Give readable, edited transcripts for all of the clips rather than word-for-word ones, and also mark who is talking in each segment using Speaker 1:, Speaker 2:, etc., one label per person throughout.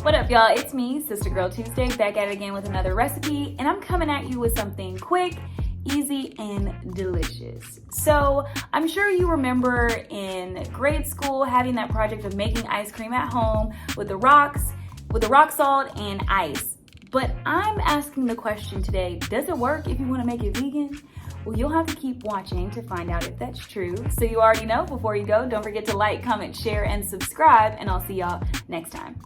Speaker 1: What up, y'all? It's me, Sister Girl Tuesday, back at it again with another recipe, and I'm coming at you with something quick, easy, and delicious. So I'm sure you remember in grade school having that project of making ice cream at home with the rock salt and ice. But I'm asking the question today, does it work if you want to make it vegan? Well, you'll have to keep watching to find out if that's true. So you already know, before you go, don't forget to like, comment, share, and subscribe, and I'll see y'all next time.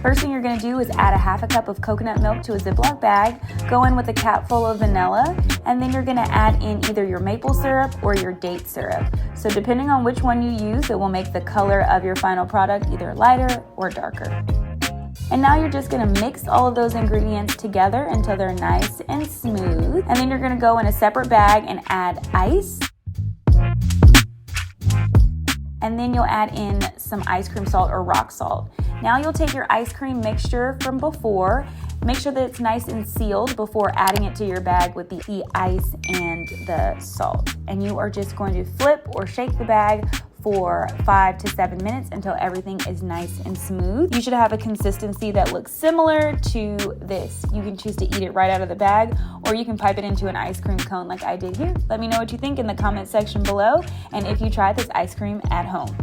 Speaker 1: First thing you're gonna do is add a half a cup of coconut milk to a Ziploc bag, go in with a cap full of vanilla, and then you're gonna add in either your maple syrup or your date syrup. So depending on which one you use, it will make the color of your final product either lighter or darker. And now you're just gonna mix all of those ingredients together until they're nice and smooth. And then you're gonna go in a separate bag and add ice. And then you'll add in some ice cream salt or rock salt. Now you'll take your ice cream mixture from before, make sure that it's nice and sealed before adding it to your bag with the ice and the salt. And you are just going to flip or shake the bag for 5 to 7 minutes until everything is nice and smooth. You should have a consistency that looks similar to this. You can choose to eat it right out of the bag, or you can pipe it into an ice cream cone like I did here. Let me know what you think in the comment section below, and if you try this ice cream at home.